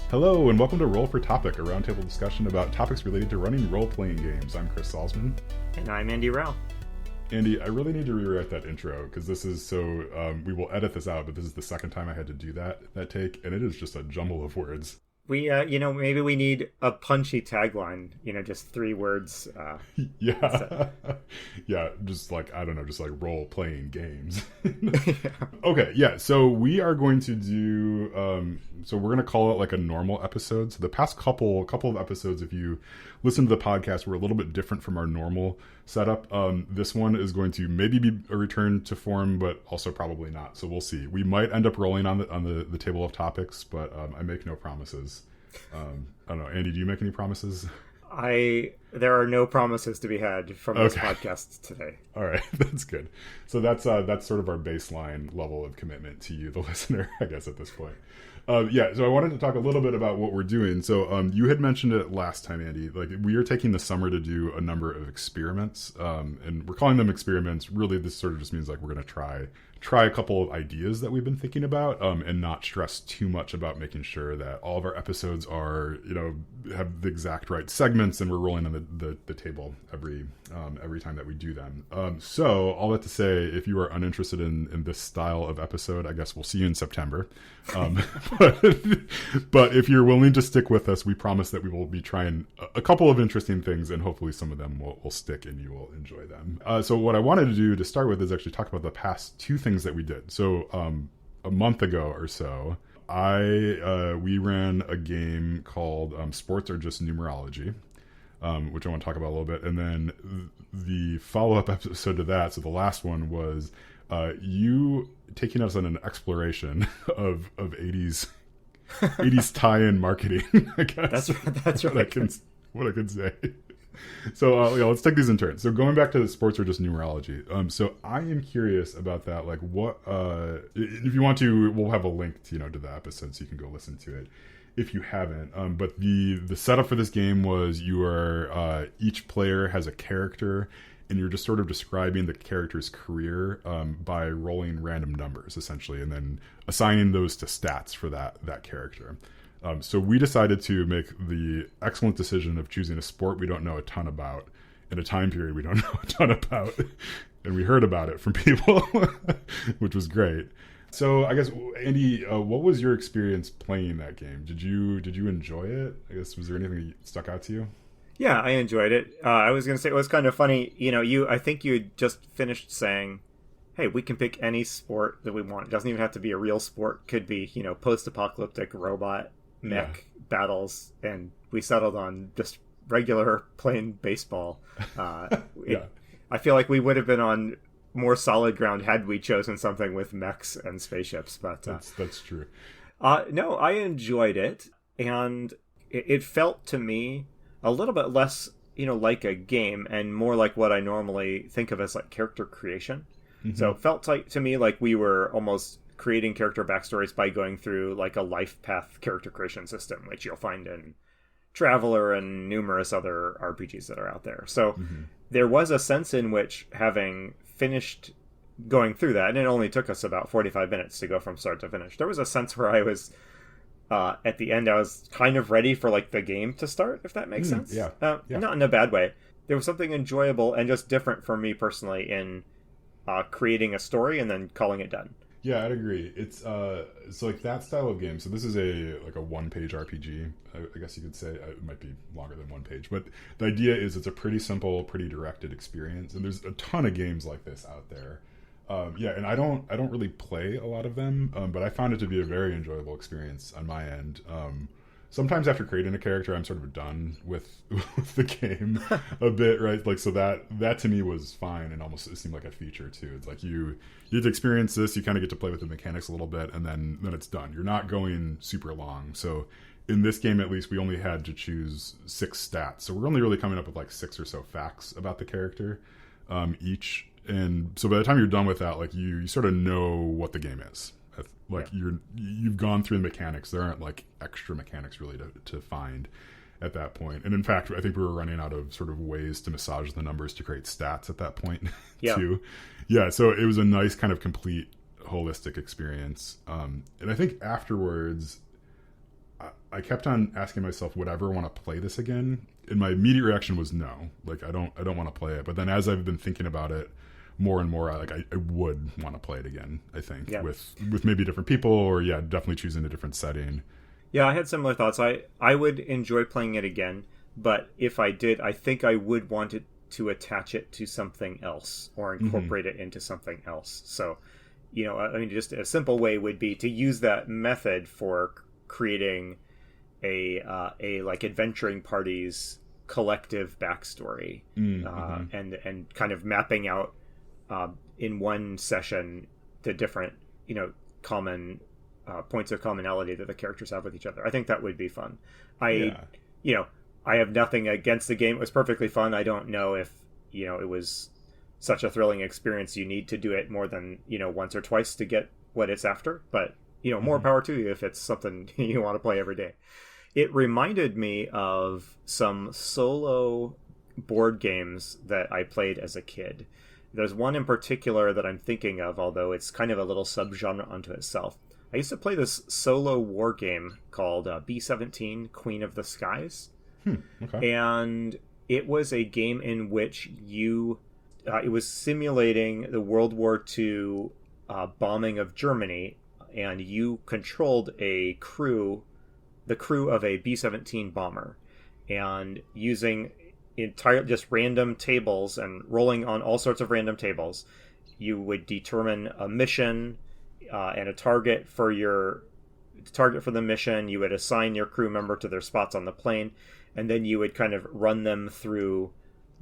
Hello, and welcome to Roll for Topic, a roundtable discussion about topics related to running role-playing games. I'm Chris Salzman. And I'm Andy Rao. Andy, I really need to rewrite that intro, because this is so... we will edit this out, but this is the second time I had to do that take, and it is just a jumble of words. We, maybe we need a punchy tagline, just 3 words. Yeah. Yeah, just like role-playing games. Okay, yeah, so we are going to do... so we're going to call it like a normal episode. So the past couple of episodes, if you listen to the podcast, were a little bit different from our normal setup. This one is going to maybe be a return to form, but also probably not. So we'll see. We might end up rolling on the table of topics, but I make no promises. I don't know. Andy, do you make any promises? There are no promises to be had from this podcast today. All right, that's good. So that's sort of our baseline level of commitment to you, the listener, I guess, at this point. So I wanted to talk a little bit about what we're doing. So you had mentioned it last time, Andy. Like, we are taking the summer to do a number of experiments, and we're calling them experiments. Really, this sort of just means like we're going to try a couple of ideas that we've been thinking about, and not stress too much about making sure that all of our episodes are, have the exact right segments, and we're rolling on the table every time that we do them. So all that to say, if you are uninterested in this style of episode, I guess we'll see you in September. But if you're willing to stick with us, we promise that we will be trying a couple of interesting things, and hopefully some of them will stick and you will enjoy them. So what I wanted to do to start with is actually talk about the past 2 things that we did. So a month ago or so, we ran a game called Sports Are Just Numerology, which I want to talk about a little bit. And then the follow-up episode to that, so the last one, was you taking us on an exploration of 80s tie-in marketing, I guess. That's right. What I can say. So let's take these in turns. So going back to the Sports Are Just Numerology. So I am curious about that. Like, what if you want to, we'll have a link to the episode so you can go listen to it if you haven't. But the setup for this game was you are each player has a character, and you're just sort of describing the character's career by rolling random numbers, essentially, and then assigning those to stats for that character. So we decided to make the excellent decision of choosing a sport we don't know a ton about in a time period we don't know a ton about. And we heard about it from people, which was great. So I guess, Andy, what was your experience playing that game? Did you enjoy it? I guess, was there anything that stuck out to you? Yeah, I enjoyed it. I was going to say, it was kind of funny. I think you had just finished saying, hey, we can pick any sport that we want. It doesn't even have to be a real sport. Could be, post-apocalyptic robot mech battles, and we settled on just regular plain baseball. I feel like we would have been on more solid ground had we chosen something with mechs and spaceships. But that's true. No, I enjoyed it, and it felt to me a little bit less, like a game, and more like what I normally think of as like character creation. Mm-hmm. So it felt like to me like we were almost creating character backstories by going through like a life path character creation system, which you'll find in Traveler and numerous other RPGs that are out there. So there was a sense in which, having finished going through that, and it only took us about 45 minutes to go from start to finish, there was a sense where I was at the end, I was kind of ready for like the game to start, if that makes sense. Not in a bad way. There was something enjoyable and just different for me personally in creating a story and then calling it done. Yeah, I'd agree. It's so like that style of game. So this is a 1-page RPG. I guess you could say it might be longer than 1 page, but the idea is it's a pretty simple, pretty directed experience. And there's a ton of games like this out there. And I don't really play a lot of them, but I found it to be a very enjoyable experience on my end. Sometimes after creating a character, I'm sort of done with the game a bit, right? Like, so that to me was fine, and almost it seemed like a feature too. It's like you get to experience this, you kind of get to play with the mechanics a little bit, and then it's done. You're not going super long. So in this game, at least, we only had to choose 6 stats. So we're only really coming up with like 6 or so facts about the character each. And so by the time you're done with that, like you sort of know what the game is. Like you've gone through the mechanics. There aren't like extra mechanics really to find at that point. And in fact, I think we were running out of sort of ways to massage the numbers to create stats at that point too. Yeah. So it was a nice kind of complete holistic experience. And I think afterwards, I kept on asking myself, would I ever want to play this again? And my immediate reaction was no. Like, I don't want to play it. But then as I've been thinking about it more and more, I would want to play it again, I think, with maybe different people, or definitely choosing a different setting. Yeah, I had similar thoughts. I would enjoy playing it again, but if I did, I think I would want it to attach it to something else or incorporate it into something else. So, I mean, just a simple way would be to use that method for creating a like adventuring party's collective backstory, and kind of mapping out in one session the different common points of commonality that the characters have with each other. I think that would be fun. I have nothing against the game. It was perfectly fun. I don't know if it was such a thrilling experience you need to do it more than once or twice to get what it's after, but more power to you if it's something you want to play every day. It reminded me of some solo board games that I played as a kid. There's one in particular that I'm thinking of, although it's kind of a little subgenre unto itself. I used to play this solo war game called B-17 Queen of the Skies. Okay. And it was a game in which it was simulating the World War II bombing of Germany, and you controlled the crew of a B-17 bomber, and using just random tables and rolling on all sorts of random tables, you would determine a mission and a target for the mission. You would assign your crew member to their spots on the plane, and then you would kind of run them through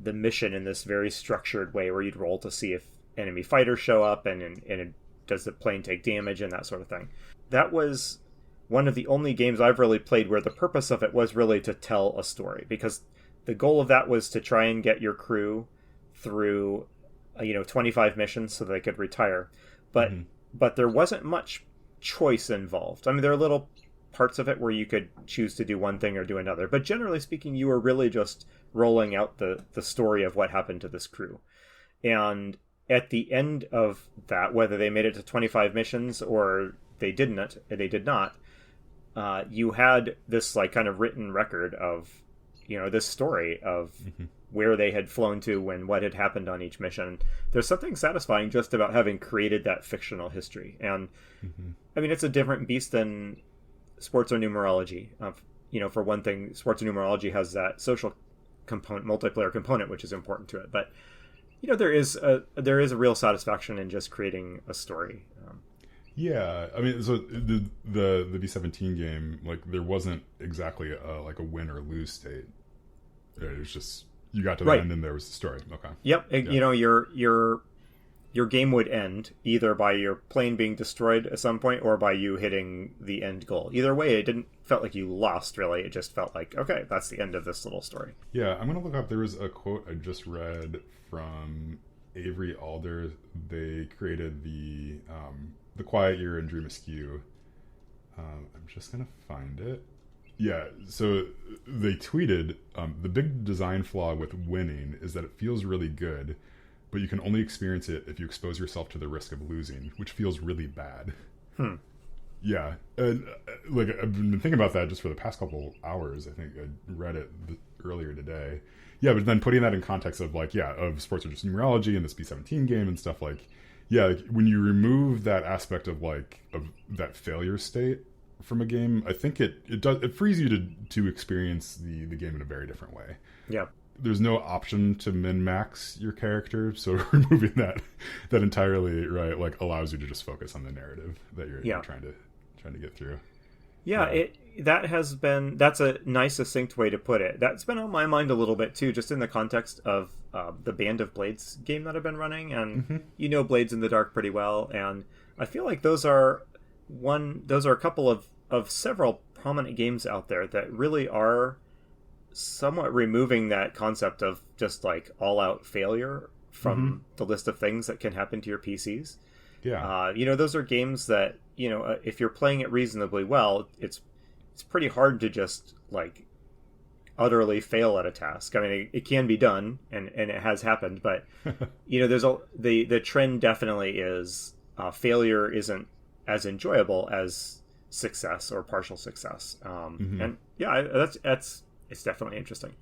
the mission in this very structured way, where you'd roll to see if enemy fighters show up and does the plane take damage and that sort of thing. That was one of the only games I've really played where the purpose of it was really to tell a story, because the goal of that was to try and get your crew through 25 missions so they could retire. But there wasn't much choice involved. I mean, there are little parts of it where you could choose to do one thing or do another, but generally speaking, you were really just rolling out the story of what happened to this crew. And at the end of that, whether they made it to 25 missions or they did not, you had this like kind of written record of this story of where they had flown to and what had happened on each mission. There's something satisfying just about having created that fictional history. And I mean, it's a different beast than sports or numerology. For one thing, sports or numerology has that social component, multiplayer component, which is important to it. But there is a real satisfaction in just creating a story. Yeah, I mean, so the B-17 game, like, there wasn't exactly like a win or lose state. It was just you got to the end and there was the story. Okay. Yep. Your game would end either by your plane being destroyed at some point or by you hitting the end goal. Either way, it didn't felt like you lost, really. It just felt like, okay, that's the end of this little story. Yeah, I'm going to look up. There was a quote I just read from Avery Alder. They created the Quiet Year and Dream Askew. I'm just going to find it. Yeah, so they tweeted, the big design flaw with winning is that it feels really good, but you can only experience it if you expose yourself to the risk of losing, which feels really bad. Yeah, and like, I've been thinking about that just for the past couple hours. I think I read it earlier today. Yeah, but then putting that in context of of sports or just numerology and this B-17 game and stuff, like when you remove that aspect of that failure state from a game, I think it frees you to experience the game in a very different way. Yeah. There's no option to min-max your character, so removing that entirely, right, like, allows you to just focus on the narrative that you're trying to get through. Yeah, that's a nice succinct way to put it. That's been on my mind a little bit too, just in the context of the Band of Blades game that I've been running, and Blades in the Dark pretty well, and I feel like those are a couple of several prominent games out there that really are somewhat removing that concept of just like all-out failure from the list of things that can happen to your PCs. Yeah. Those are games that, if you're playing it reasonably well, it's pretty hard to just like utterly fail at a task. I mean, it can be done, and it has happened, but there's the trend definitely is failure isn't as enjoyable as success or partial success. Mm-hmm. And yeah, that's it's definitely interesting.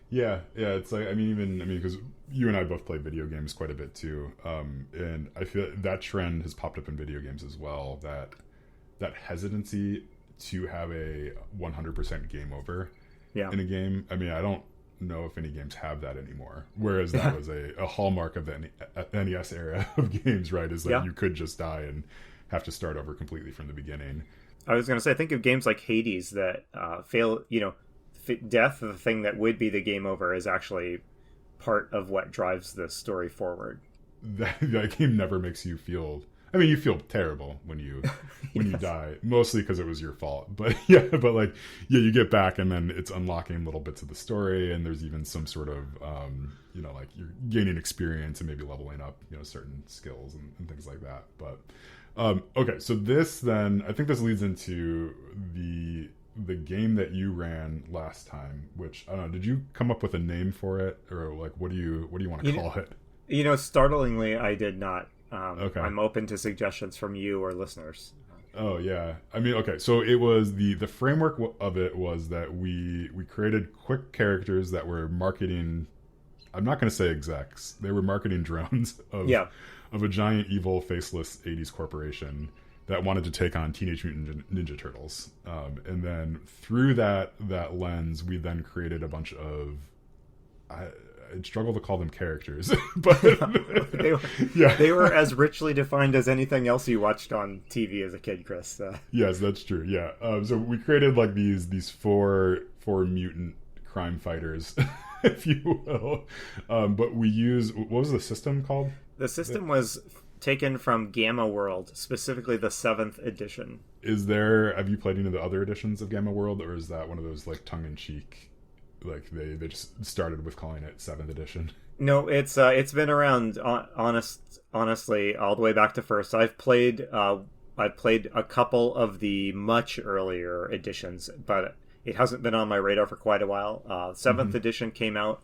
Yeah, yeah. It's like, I mean, because you and I both play video games quite a bit too, and I feel that trend has popped up in video games as well. That hesitancy to have a 100% game over Yeah. in a game. I mean, I don't know if any games have that anymore. Whereas that was a hallmark of the NES era of games, right? Is that you could just die and have to start over completely from the beginning. I was going to say, I think of games like Hades that fail, death, the thing that would be the game over, is actually part of what drives the story forward. That game never makes you feel... I mean, you feel terrible when you die, mostly because it was your fault. But you get back, and then it's unlocking little bits of the story, and there's even some sort of, like you're gaining experience and maybe leveling up, certain skills and things like that. But okay, so this then, I think this leads into the game that you ran last time, which I don't know. Did you come up with a name for it, or like what do you want to call it? Startlingly, I did not. Okay. I'm open to suggestions from you or listeners. Oh yeah, I mean, okay. So it was the framework of it was that we created quick characters that were marketing. I'm not going to say execs. They were marketing drones of a giant evil faceless 80s corporation that wanted to take on Teenage Mutant Ninja Turtles. And then through that lens, we then created a bunch of... I'd struggle to call them characters, but they were as richly defined as anything else you watched on TV as a kid, Chris. Yes, that's true. Yeah. So we created like these four mutant crime fighters, if you will. But we what was the system called? The system was taken from Gamma World, specifically the 7th edition. Have you played any of the other editions of Gamma World, or is that one of those like tongue-in-cheek, like they just started with calling it 7th edition? No, it's been around honestly all the way back to first. I've played a couple of the much earlier editions, but it hasn't been on my radar for quite a while. 7th edition came out.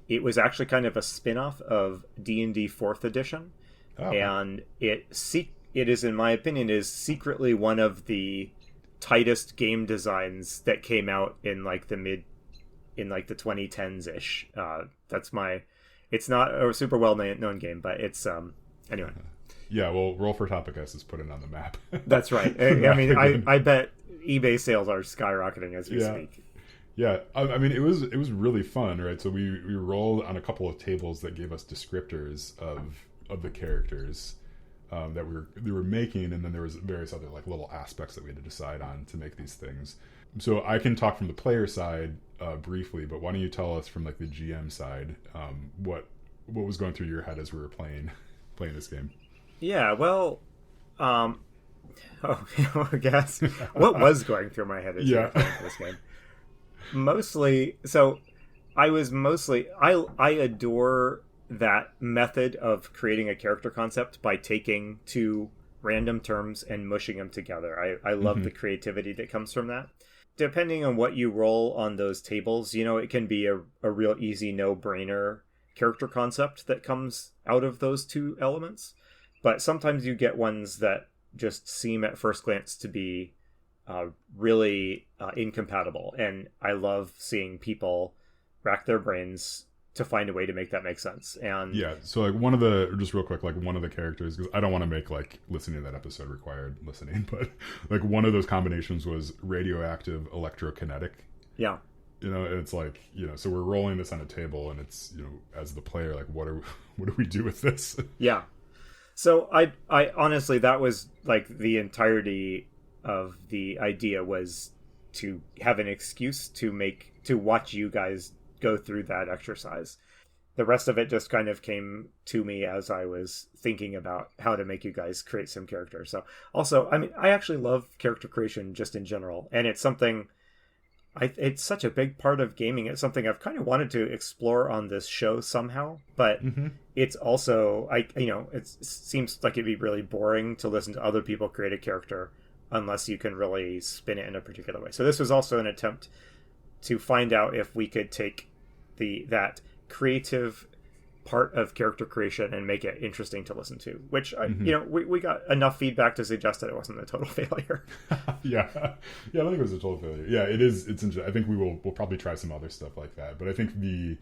It was actually kind of a spin-off of D&D 4th edition. Oh. And it is, in my opinion, is secretly one of the tightest game designs that came out in like the 2010s ish. It's not a super well known game, but it's anyway. Yeah, well, Roll for Topicus is put it on the map. That's right. I mean, I bet eBay sales are skyrocketing as we speak. Yeah, I mean, it was really fun, right? So we rolled on a couple of tables that gave us descriptors of the characters that we were making, and then there was various other like little aspects that we had to decide on to make these things. So I can talk from the player side briefly, but why don't you tell us from like the GM side what was going through your head as we were playing this game? Yeah, well, I guess what was going through my head as we were playing this game? Mostly, so I adore that method of creating a character concept by taking two random terms and mushing them together. I love the creativity that comes from that. Depending on what you roll on those tables, it can be a real easy no-brainer character concept that comes out of those two elements. But sometimes you get ones that just seem at first glance to be really incompatible. And I love seeing people rack their brains to find a way to make that make sense. And so like just real quick, like one of the characters, because I don't want to make like listening to that episode required listening, but like one of those combinations was radioactive electrokinetic. Yeah. It's like, so we're rolling this on a table, and it's, as the player, like what do we do with this? Yeah. So I honestly, that was like the entirety of the idea, was to have an excuse to watch you guys go through that exercise. The rest of it just kind of came to me as I was thinking about how to make you guys create some characters. So also, I mean, I actually love character creation just in general, and it's something it's such a big part of gaming. It's something I've kind of wanted to explore on this show somehow, but it's also, it seems like it'd be really boring to listen to other people create a character unless you can really spin it in a particular way. So this was also an attempt to find out if we could take that creative part of character creation and make it interesting to listen to, which you know, we got enough feedback to suggest that it wasn't a total failure. Yeah, I don't think it was a total failure. Yeah, it's interesting. I think we'll probably try some other stuff like that, but I think the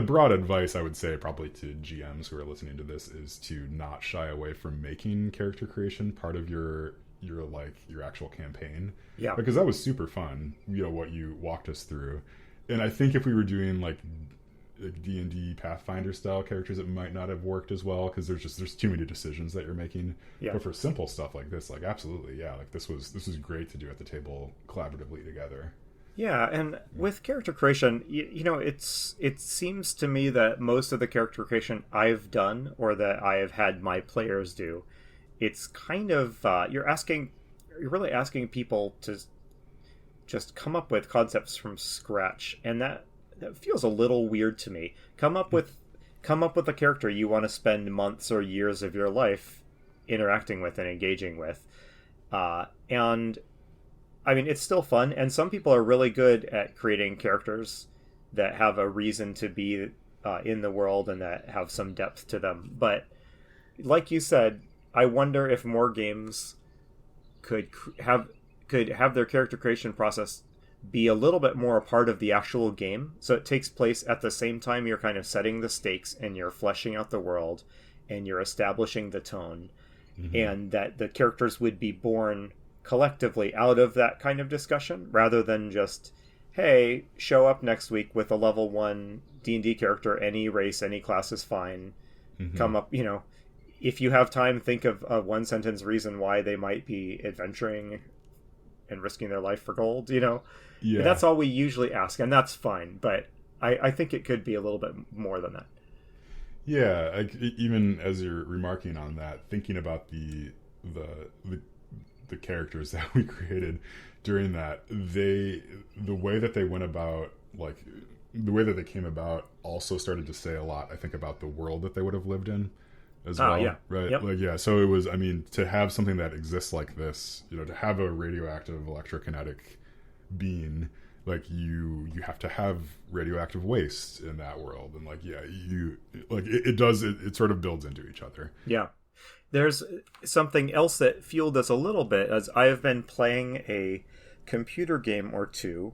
broad advice I would say probably to GMs who are listening to this is to not shy away from making character creation part of your actual campaign. Yeah, because that was super fun, you know, what you walked us through. And I think if we were doing like D&D Pathfinder style characters, it might not have worked as well, because there's too many decisions that you're making. Yeah. But for simple stuff like this, like absolutely, yeah, like this was great to do at the table collaboratively together. Yeah, and with character creation, you know, it seems to me that most of the character creation I've done, or that I have had my players do, it's kind of you're really asking people to just come up with concepts from scratch, and that feels a little weird to me. Come up with a character you want to spend months or years of your life interacting with and engaging with, and I mean, it's still fun, and some people are really good at creating characters that have a reason to be in the world and that have some depth to them. But like you said, I wonder if more games could have their character creation process be a little bit more a part of the actual game, so it takes place at the same time you're kind of setting the stakes and you're fleshing out the world and you're establishing the tone, and that the characters would be born collectively out of that kind of discussion, rather than just, hey, show up next week with a level 1 D&D character, any race, any class is fine. Come up, you know, if you have time, think of a one sentence reason why they might be adventuring and risking their life for gold, you know. Yeah. That's all we usually ask, and that's fine, but I think it could be a little bit more than that. Yeah, even as you're remarking on that, thinking about the characters that we created during that, the way that they went about, like the way that they came about, also started to say a lot, I think, about the world that they would have lived in as well. Yeah. Right. Yep. Like, yeah. So it was, I mean, to have something that exists like this, you know, to have a radioactive electrokinetic being, like you have to have radioactive waste in that world, and like, yeah, you like it sort of builds into each other. Yeah. There's something else that fueled us a little bit, as I have been playing a computer game or two,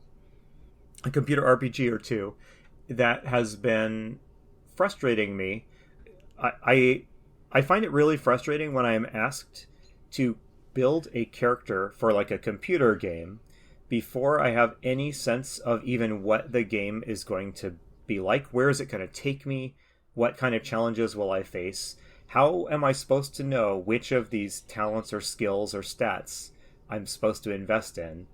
a computer RPG or two, that has been frustrating me. I find it really frustrating when I am asked to build a character for like a computer game before I have any sense of even what the game is going to be like. Where is it going to take me? What kind of challenges will I face? How am I supposed to know which of these talents or skills or stats I'm supposed to invest in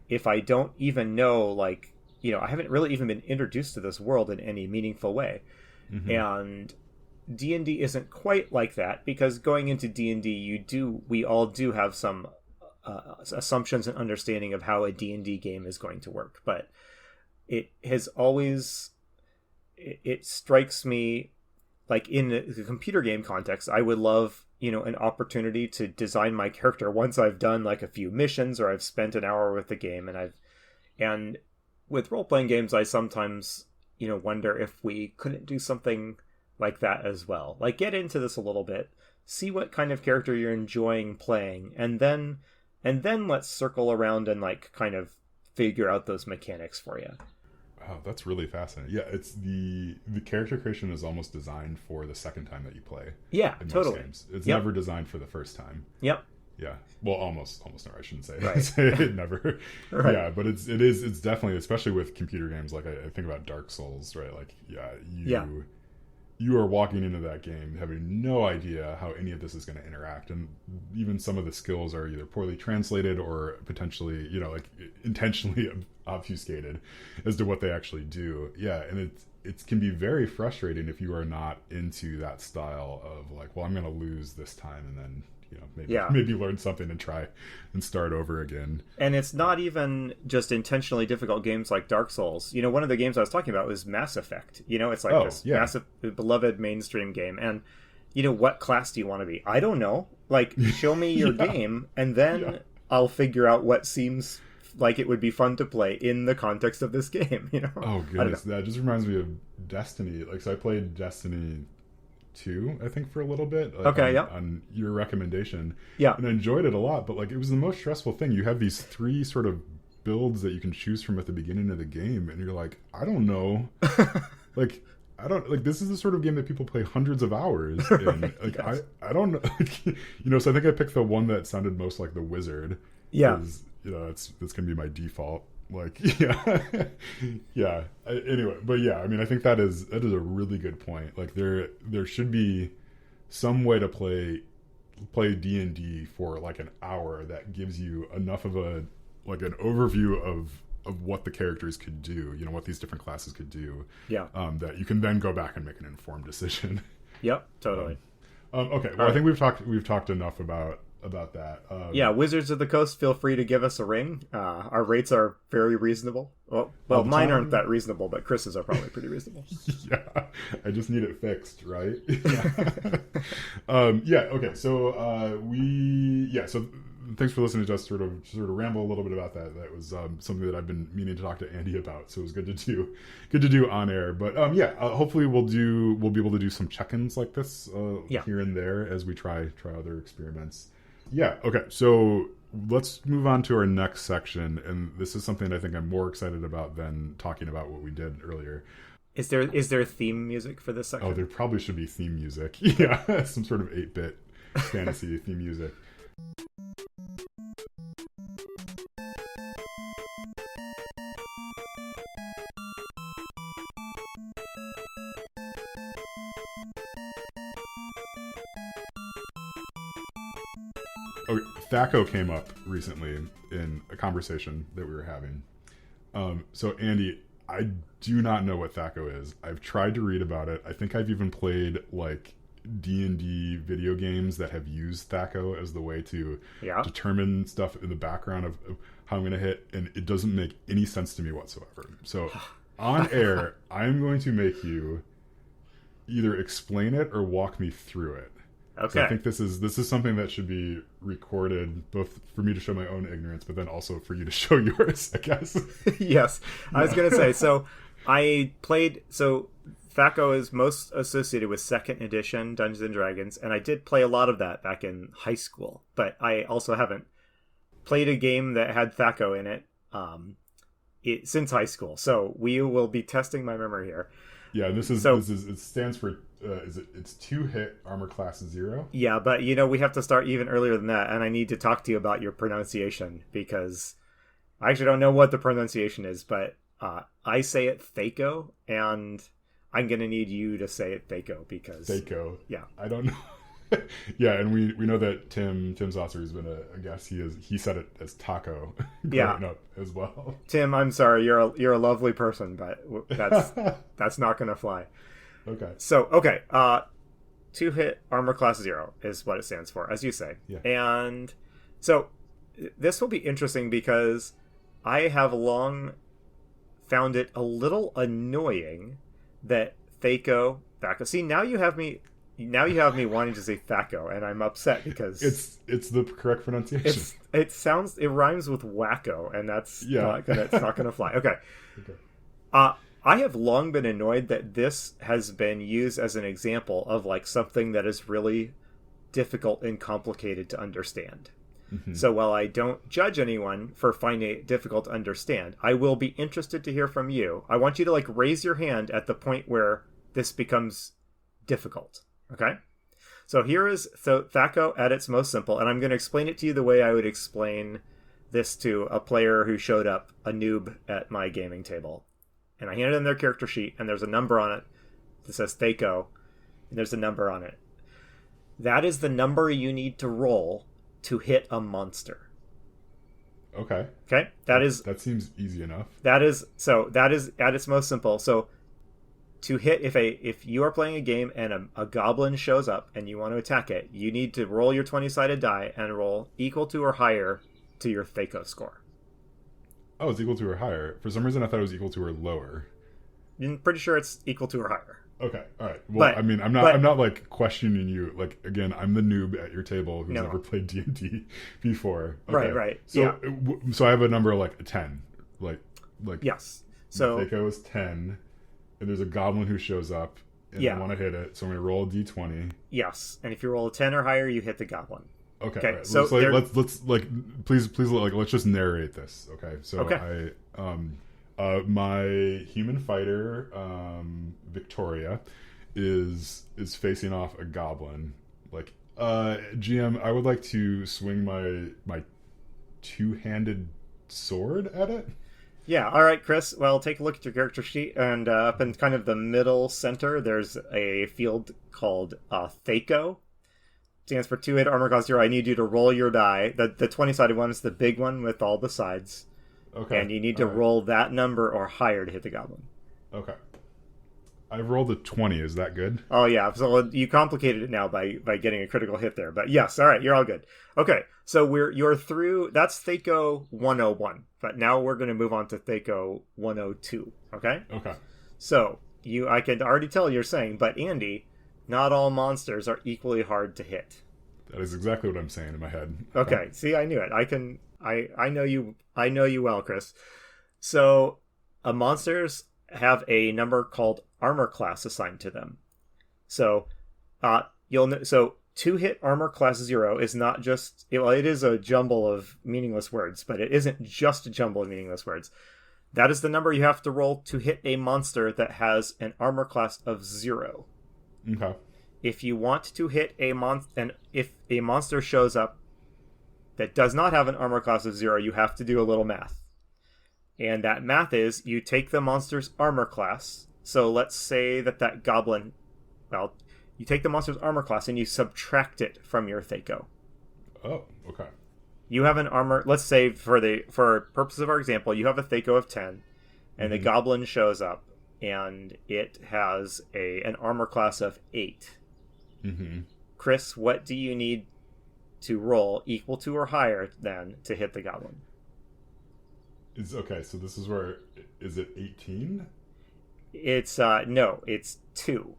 if I don't even know, like, you know, I haven't really even been introduced to this world in any meaningful way. And D&D isn't quite like that, because going into D&D, we all do have some assumptions and understanding of how a D&D game is going to work. But it strikes me, like, in the computer game context, I would love, you know, an opportunity to design my character once I've done like a few missions, or I've spent an hour with the game, and with role-playing games, I sometimes, you know, wonder if we couldn't do something like that as well. Like, get into this a little bit, see what kind of character you're enjoying playing, and then let's circle around and like kind of figure out those mechanics for you. Oh, that's really fascinating. Yeah, it's the character creation is almost designed for the second time that you play. Yeah, in totally. Most games. It's never designed for the first time. Yep. Yeah. Well, almost never. I shouldn't say, right. say it never. Right. Yeah, but it's definitely, especially with computer games, like I think about Dark Souls, right? Like, you are walking into that game having no idea how any of this is going to interact, and even some of the skills are either poorly translated or potentially, you know, like intentionally obfuscated as to what they actually do. Yeah, and it can be very frustrating if you are not into that style of like, well, I'm going to lose this time, and then, you know, maybe learn something and try and start over again. And it's not even just intentionally difficult games like Dark Souls. You know, one of the games I was talking about was Mass Effect. You know, it's like this massive, beloved mainstream game. And, you know, what class do you want to be? I don't know. Like, show me your game, and then I'll figure out what seems like it would be fun to play in the context of this game. Oh goodness, that just reminds me of Destiny. Like, so I played Destiny 2, I think, for a little bit. Like, Okay, on your recommendation. Yeah. And I enjoyed it a lot, but like it was the most stressful thing. You have these 3 sort of builds that you can choose from at the beginning of the game, and you're like, I don't know. Like, I don't, like, this is the sort of game that people play hundreds of hours in. Right, like, yes. I don't know. So I think I picked the one that sounded most like the wizard. Yeah. That's gonna be my default. Like, yeah. Yeah. Anyway, but yeah, I mean, I think that is a really good point. Like, there should be some way to play D&D for like an hour that gives you enough of an overview of what the characters could do, what these different classes could do. Yeah. That you can then go back and make an informed decision. Yep, totally. Okay, well, I think we've talked enough about that. Yeah, Wizards of the Coast, feel free to give us a ring. Our rates are very reasonable. Well, mine aren't that reasonable, but Chris's are probably pretty reasonable. Yeah, I just need it fixed, right? Yeah. Okay. So so thanks for listening to us sort of ramble a little bit about that. That was something that I've been meaning to talk to Andy about, so it was good to do on air. But hopefully we'll be able to do some check-ins like this here and there as we try other experiments. Yeah. Okay. So let's move on to our next section, and this is something I think I'm more excited about than talking about what we did earlier. Is there theme music for this section? Oh, there probably should be theme music. Yeah, some sort of 8-bit fantasy theme music. Okay, THAC0 came up recently in a conversation that we were having. So Andy, I do not know what THAC0 is. I've tried to read about it. I think I've even played like D&D video games that have used THAC0 as the way to determine stuff in the background of how I'm going to hit, and it doesn't make any sense to me whatsoever. So on air, I'm going to make you either explain it or walk me through it. Okay. So I think this is something that should be recorded, both for me to show my own ignorance, but then also for you to show yours, I guess. Yes. I was going to say, so THAC0 is most associated with 2nd edition Dungeons & Dragons, and I did play a lot of that back in high school, but I also haven't played a game that had THAC0 in it since high school. So we will be testing my memory here. Yeah, it stands for it's 2-hit armor class 0. Yeah, but we have to start even earlier than that, and I need to talk to you about your pronunciation, because I actually don't know what the pronunciation is, but I say it THAC0, and I'm gonna need you to say it THAC0, because THAC0. Yeah, I don't know. Yeah, and we know that Tim Saucer has been a guest. He said it as taco growing up as well. Tim, I'm sorry, you're a lovely person, but that's not gonna fly. Okay. So 2-hit armor class 0 is what it stands for, as you say. Yeah. And so this will be interesting because I have long found it a little annoying that THAC0. See, now you have me wanting to say THAC0, and I'm upset because it's the correct pronunciation. It rhymes with wacko, and it's not gonna fly. Okay. I have long been annoyed that this has been used as an example of like something that is really difficult and complicated to understand. Mm-hmm. So while I don't judge anyone for finding it difficult to understand, I will be interested to hear from you. I want you to like raise your hand at the point where this becomes difficult. Okay? So THAC0 at its most simple, and I'm going to explain it to you the way I would explain this to a player who showed up, a noob, at my gaming table. And I handed them their character sheet, and there's a number on it that says THAC0, and there's a number on it. That is the number you need to roll to hit a monster. Okay. Okay? That seems easy enough. That is at its most simple. So to hit, if you are playing a game and a goblin shows up and you want to attack it, you need to roll your 20-sided die and roll equal to or higher to your THAC0 score. Oh, it's equal to or higher. For some reason, I thought it was equal to or lower. I'm pretty sure it's equal to or higher. Okay, all right. Well, But I mean, I'm not like questioning you. Like, again, I'm the noob at your table who's never played D&D before. Okay. Right. So, Yeah. So I have a number like a 10. Like Yes. So THAC0 is 10, and there's a goblin who shows up, and I want to hit it. So I'm gonna roll a d20. Yes, and if you roll a 10 or higher, you hit the goblin. Okay. Right. So let's please like let's just narrate this. Okay. So my human fighter, Victoria, is facing off a goblin. Like, GM, I would like to swing my two-handed sword at it. Yeah, all right, Chris. Well, take a look at your character sheet, and up in kind of the middle center, there's a field called THAC0. Stands for 2-hit armor class 0. I need you to roll your die. The 20-sided one is the big one with all the sides. Okay. And you need to roll that number or higher to hit the goblin. Okay. I rolled a 20. Is that good? Oh, yeah. So you complicated it now by getting a critical hit there. But yes, all right, you're all good. Okay, so you're through. That's THAC0 101. But now we're going to move on to THAC0 102. Okay? Okay. So I can already tell you're saying, but Andy, not all monsters are equally hard to hit. That is exactly what I'm saying in my head. Okay. See, I knew it. I know you. I know you well, Chris. So, monsters have a number called armor class assigned to them. So, so 2-hit armor class 0 is not just, it is a jumble of meaningless words, but it isn't just a jumble of meaningless words. That is the number you have to roll to hit a monster that has an armor class of 0. Okay. If you want to hit and if a monster shows up that does not have an armor class of 0, you have to do a little math. And that math is, you take the monster's armor class. So let's say that goblin, well, you take the monster's armor class and you subtract it from your THAC0. Oh, okay. You have an armor, let's say for purposes of our example, you have a THAC0 of 10, and the goblin shows up, and it has an armor class of 8. Mm-hmm. Chris, what do you need to roll equal to or higher than to hit the goblin? So this is where, is it 18? It's no, it's 2.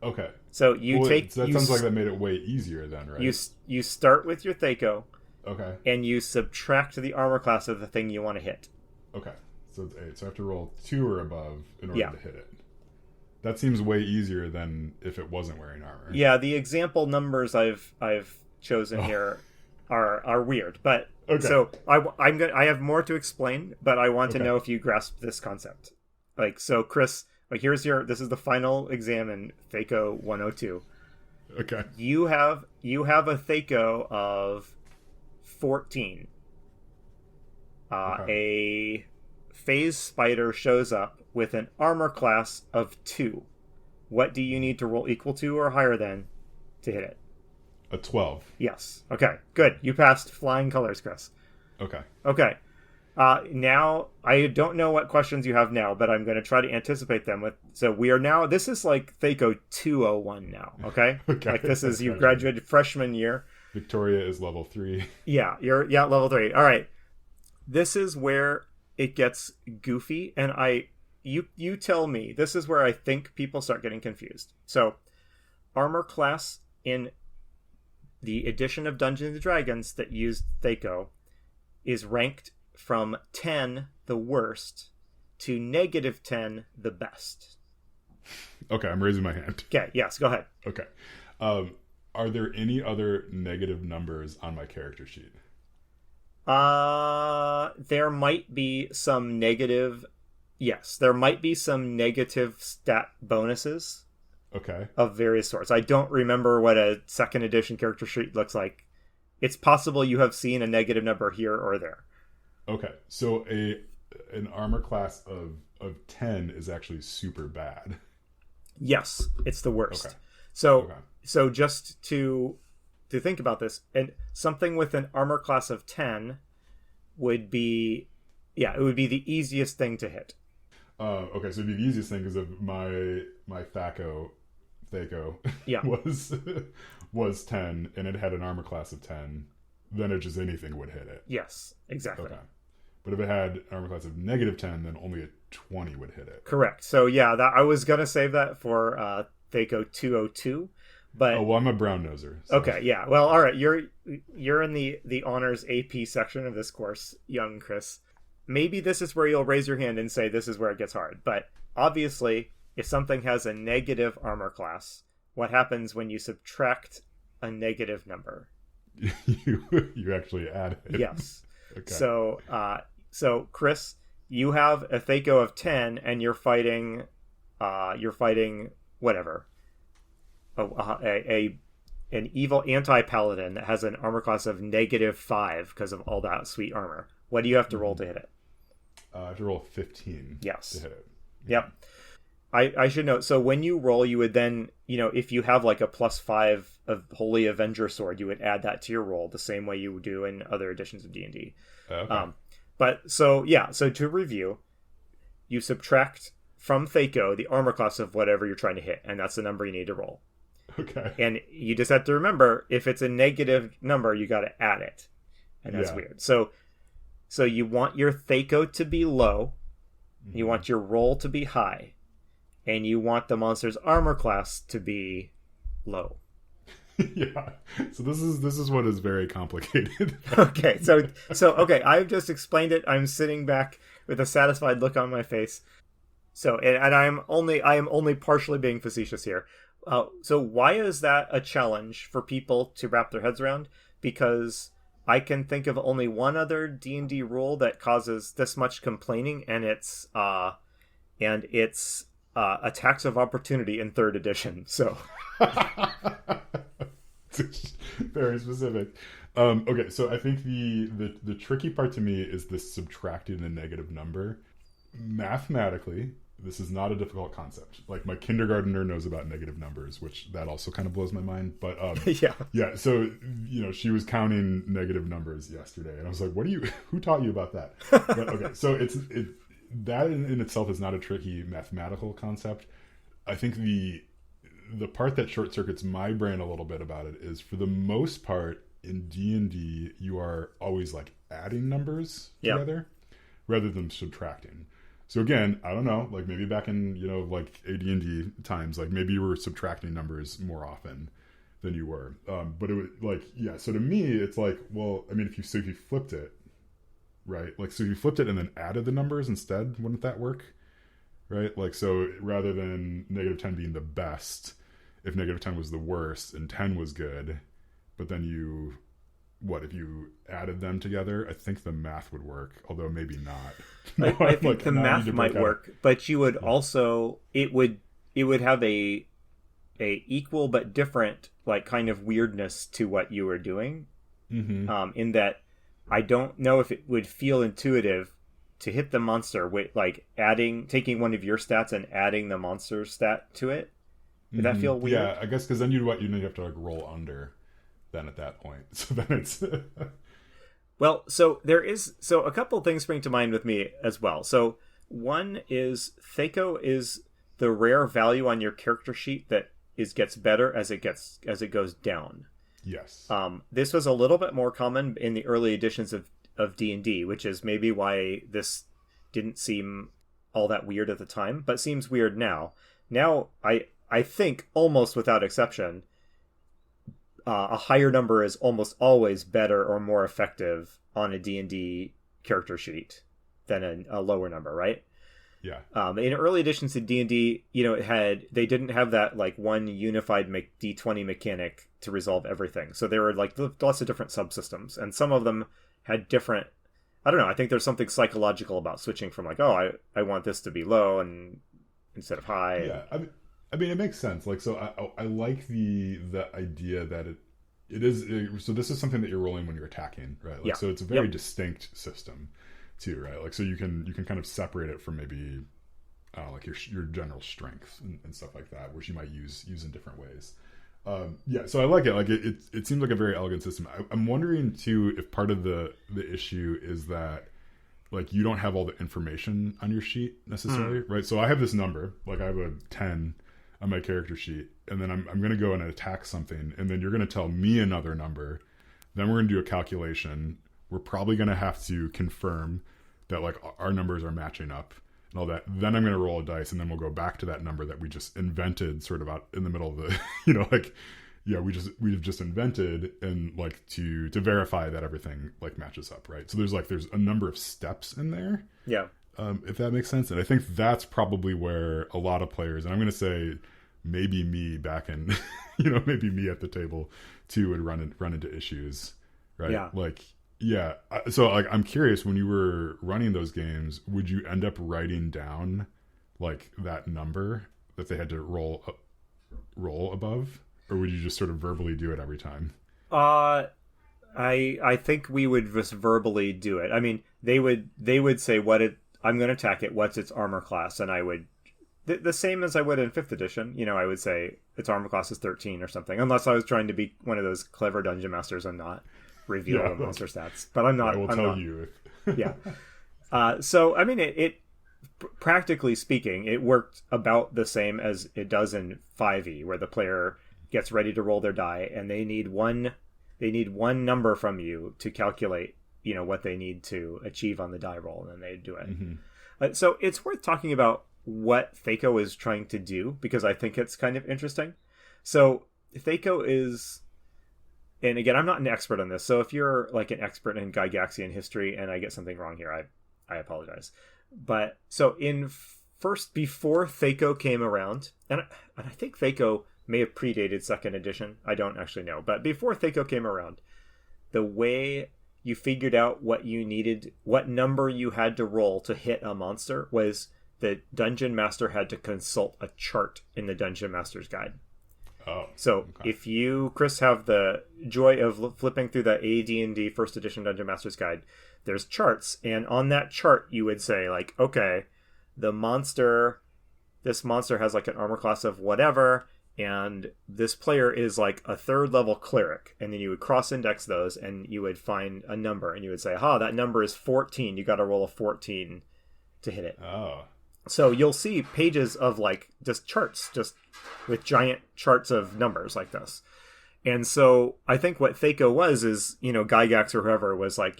Okay. So sounds like that made it way easier then, right? You start with your THAC0. Okay. And you subtract the armor class of the thing you want to hit. Okay. So it's 8. So I have to roll 2 or above in order to hit it. That seems way easier than if it wasn't wearing armor. Yeah, the example numbers I've chosen here are weird, but okay. So I have more to explain, but I want to know if you grasp this concept. Like, so Chris, this is the final exam in THAC0 102. Okay. You have a THAC0 of 14. A phase spider shows up with an armor class of 2. What do you need to roll equal to or higher than to hit it? A 12. Yes. Okay, good. You passed flying colors, Chris. Okay. Now, I don't know what questions you have now, but I'm going to try to anticipate them. So we are now, this is like THAC0 201 now, okay? Okay. Like this is, you graduated freshman year. Victoria is level 3. Yeah, you're level 3. All right. This is where it gets goofy, and you tell me, this is where I think people start getting confused. So, armor class in the edition of Dungeons & Dragons that used THAC0 is ranked from 10, the worst, to -10, the best. Okay, I'm raising my hand. Okay, yes, go ahead. Okay. Are there any other negative numbers on my character sheet? There might be some negative... Yes, there might be some negative stat bonuses. Okay. Of various sorts. I don't remember what a second edition character sheet looks like. It's possible you have seen a negative number here or there. Okay. So an armor class of 10 is actually super bad. Yes, it's the worst. Okay. So just to think about this, and something with an armor class of 10 would be, it would be the easiest thing to hit. Okay, so it'd be the easiest thing because of my THAC0 was 10, and it had an armor class of 10. Then it just anything would hit it. Yes, exactly. Okay. But if it had an armor class of -10, then only a 20 would hit it. Correct. So yeah, I was gonna save that for THAC0 202, but Oh well, I'm a brown noser. So. Okay, yeah. Well, all right. You're in the honors AP section of this course, young Chris. Maybe this is where you'll raise your hand and say this is where it gets hard. But obviously, if something has a negative armor class, what happens when you subtract a negative number? you actually add it. Yes. Okay. So Chris, you have a THAC0 of 10, and you're fighting whatever. An evil anti-paladin that has an armor class of -5 because of all that sweet armor. What do you have to roll to hit it? I have to roll 15 yes. to hit it. Yep. I should note, so when you roll, you would then, if you have like a +5 of Holy Avenger Sword, you would add that to your roll the same way you would do in other editions of D&D. Okay. So to review, you subtract from THAC0 the armor class of whatever you're trying to hit, and that's the number you need to roll. Okay. And you just have to remember, if it's a negative number, you got to add it. And that's weird. So you want your THAC0 to be low, you want your roll to be high, and you want the monster's armor class to be low. Yeah. So this is what is very complicated. Okay. So okay, I've just explained it. I'm sitting back with a satisfied look on my face. So and I am only partially being facetious here. So why is that a challenge for people to wrap their heads around? Because I can think of only one other D&D rule that causes this much complaining, and it's attacks of opportunity in 3rd edition. So very specific. Okay, so I think the tricky part to me is this subtracting a negative number. Mathematically, this is not a difficult concept. Like, my kindergartner knows about negative numbers, which that also kind of blows my mind. But yeah. So she was counting negative numbers yesterday, and I was like, who taught you about that? But okay, so that in itself is not a tricky mathematical concept. I think the part that short circuits my brain a little bit about it is, for the most part in D&D, you are always like adding numbers together rather than subtracting. So again, I don't know, like maybe back in, like AD&D times, like maybe you were subtracting numbers more often than you were. But it was so to me, it's like, well, I mean, if you flipped it, right? Like, so if you flipped it and then added the numbers instead, wouldn't that work? Right? Like, so rather than -10 being the best, if -10 was the worst and 10 was good, but then if you added them together, I think the math would work, although maybe not. I think the math might work, but you would also, it would have a equal but different, like, kind of weirdness to what you were doing. In that I don't know if it would feel intuitive to hit the monster with, like, taking one of your stats and adding the monster's stat to it. Would that feel weird? Yeah, I guess, because then you have to like roll under then at that point. So then it's well, so a couple of things spring to mind with me as well. So one is THAC0 is the rare value on your character sheet that gets better as it goes down. Yes. This was a little bit more common in the early editions of D&D, which is maybe why this didn't seem all that weird at the time, but seems weird now. Now, I think almost without exception, a higher number is almost always better or more effective on a D&D character sheet than a lower number, right? Yeah. In early editions of D&D, they didn't have that like one unified D20 mechanic to resolve everything. So there were like lots of different subsystems, and some of them had different. I don't know. I think there's something psychological about switching from like, oh, I want this to be low and instead of high. Yeah. I mean, it makes sense. Like, so I like the idea that it is. So this is something that you're rolling when you're attacking, right? Like, so it's a very distinct system, too, right? Like, so you can kind of separate it from maybe, like your general strength and stuff like that, which you might use in different ways. So I like it. Like, it seems like a very elegant system. I'm wondering too if part of the issue is that, like, you don't have all the information on your sheet necessarily, right? So I have this number, like I have a 10 on my character sheet, and then I'm going to go and attack something, and then you're going to tell me another number. Then we're going to do a calculation. We're probably going to have to confirm that like our numbers are matching up and all that. Then I'm going to roll a dice, and then we'll go back to that number that we just invented, sort of out in the middle of the, like, yeah, we've just invented, and like to verify that everything like matches up, right? So there's a number of steps in there. Yeah. If that makes sense. And I think that's probably where a lot of players, and I'm going to say maybe me back in, maybe me at the table too, would run into issues, right? Yeah. Like, yeah. So like, I'm curious, when you were running those games, would you end up writing down like that number that they had to roll above, or would you just sort of verbally do it every time? I think we would just verbally do it. I mean, they would say I'm going to attack it. What's its armor class? And I would the same as I would in 5th edition. I would say its armor class is 13 or something, unless I was trying to be one of those clever dungeon masters and not reveal the monster stats. But I'm not. I will tell you. Yeah. So I mean, it practically speaking, it worked about the same as it does in 5e, where the player gets ready to roll their die, and they need one number from you to calculate what they need to achieve on the die roll, and then they do it. Mm-hmm. So it's worth talking about what THAC0 is trying to do, because I think it's kind of interesting. So THAC0 is, and again, I'm not an expert on this, so if you're like an expert in Gygaxian history and I get something wrong here, I apologize. But so before THAC0 came around, and I think THAC0 may have predated 2nd edition, I don't actually know, but before THAC0 came around, the way you figured out what number you had to roll to hit a monster was the dungeon master had to consult a chart in the Dungeon Master's Guide. Oh, so okay. If you, Chris, have the joy of flipping through the AD&D 1st edition Dungeon Master's Guide, there's charts, and on that chart you would say like, okay, this monster has like an armor class of whatever, and this player is like a 3rd level cleric, and then you would cross-index those, and you would find a number, and you would say, that number is 14. You got to roll a 14 to hit it. Oh. So you'll see pages of like just charts, just with giant charts of numbers like this. And so I think what THAC0 was is, Gygax or whoever was like,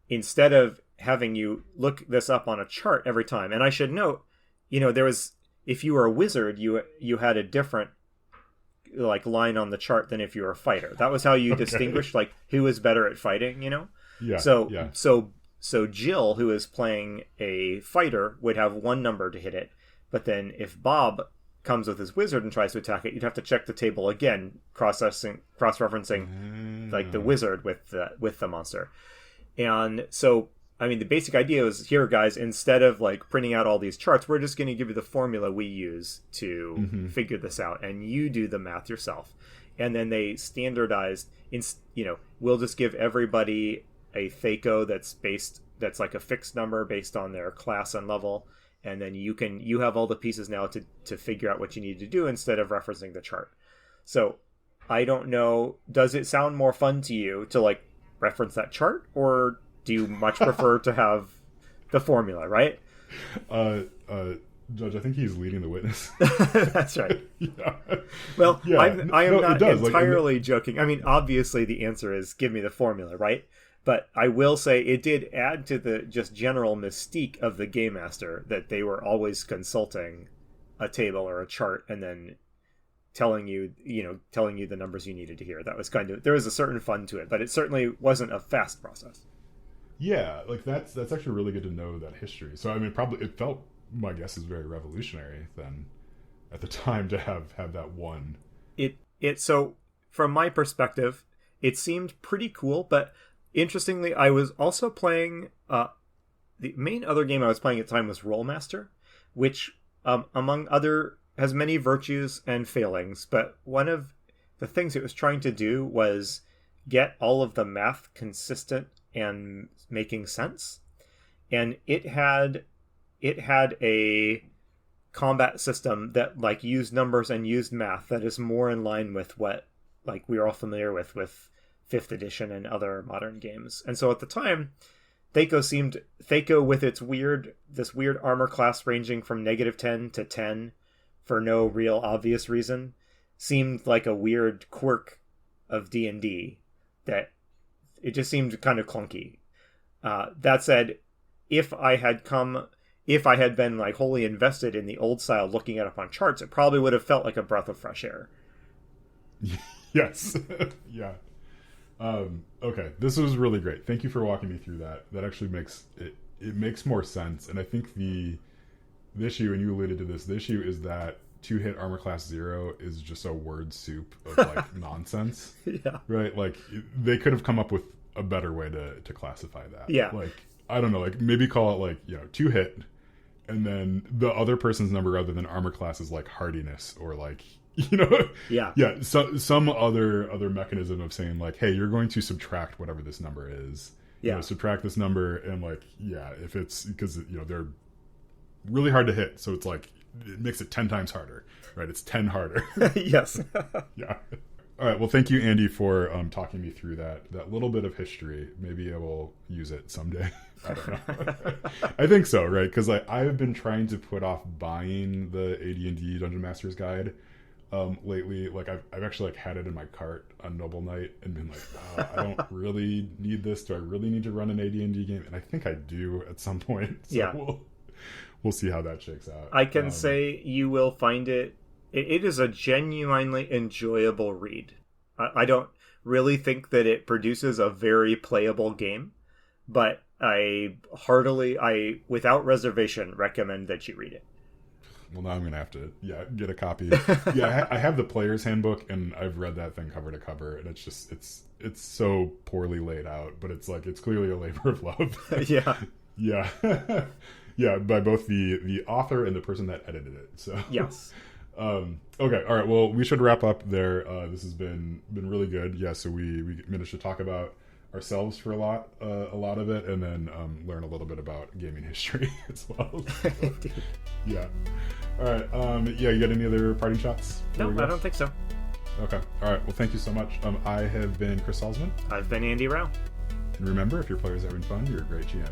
instead of having you look this up on a chart every time, and I should note, there was, if you were a wizard, you had a different like line on the chart than if you were a fighter. That was how you distinguished like who was better at fighting, Yeah. So Jill, who is playing a fighter, would have one number to hit it, but then if Bob comes with his wizard and tries to attack it, you'd have to check the table again, cross-referencing like the wizard with the monster. And so, I mean, the basic idea is here, guys, instead of like printing out all these charts, we're just going to give you the formula we use to figure this out, and you do the math yourself. And then they standardized, we'll just give everybody a THAC0 that's like a fixed number based on their class and level, and then you have all the pieces now to figure out what you need to do instead of referencing the chart. So I don't know, does it sound more fun to you to like reference that chart, or do you much prefer to have the formula, right? Judge, I think he's leading the witness. That's right. Yeah. Well, yeah. I am not entirely like, joking. I mean, obviously the answer is give me the formula, right? But I will say it did add to the just general mystique of the Game Master that they were always consulting a table or a chart and then telling you the numbers you needed to hear. That was there was a certain fun to it, but it certainly wasn't a fast process. Yeah, like that's actually really good to know that history. So I mean, probably it felt, my guess is, very revolutionary then at the time to have that one. So from my perspective, it seemed pretty cool, but interestingly, I was also playing the main other game I was playing at the time was Rollmaster, which among other has many virtues and failings, but one of the things it was trying to do was get all of the math consistent and making sense. And it had a combat system that like used numbers and used math that is more in line with what like we are all familiar with 5th edition and other modern games. And so at the time, THAC0 with its weird armor class ranging from -10 to 10 for no real obvious reason seemed like a weird quirk of D&D that it just seemed kind of clunky. That said, if I had been like wholly invested in the old style, looking it up on charts, it probably would have felt like a breath of fresh air. Yes. Yeah. Okay, this was really great. Thank you for walking me through that. That actually makes it makes more sense. And I think the issue, and you alluded to this, the issue is that 2-hit armor class 0 is just a word soup of like nonsense. Yeah. Right? Like they could have come up with a better way to classify that. Yeah. Like, I don't know, like maybe call it like, 2-hit, and then the other person's number rather than armor class is like hardiness, or like, yeah, so some other mechanism of saying like, hey, you're going to subtract whatever this number is. Yeah. Subtract this number, and like, yeah, if it's because they're really hard to hit, so it's like it makes it 10 times harder, right? It's 10 harder. Yes. Yeah. All right. Well, thank you, Andy, for talking me through that little bit of history. Maybe I will use it someday. I don't know. I think so, right? Because I've been trying to put off buying the AD&D Dungeon Master's Guide lately. Like I've actually like had it in my cart on Noble Knight and been like, I don't really need this. Do I really need to run an AD&D game? And I think I do at some point. So yeah. We'll see how that shakes out. I can say you will find it. It is a genuinely enjoyable read. I don't really think that it produces a very playable game, but I without reservation, recommend that you read it. Well, now I'm going to have to, get a copy. Yeah, I have the player's handbook, and I've read that thing cover to cover, and it's just, it's so poorly laid out, but it's like, it's clearly a labor of love. Yeah. Yeah. Yeah, by both the author and the person that edited it. So yes. Okay, all right. Well, we should wrap up there. This has been really good. Yeah, so we managed to talk about ourselves for a lot of it, and then learn a little bit about gaming history as well. Yeah. All right. You got any other parting shots? No, I don't think so. Okay. All right. Well, thank you so much. I have been Chris Salzman. I've been Andy Rao. And remember, if your players are having fun, you're a great GM.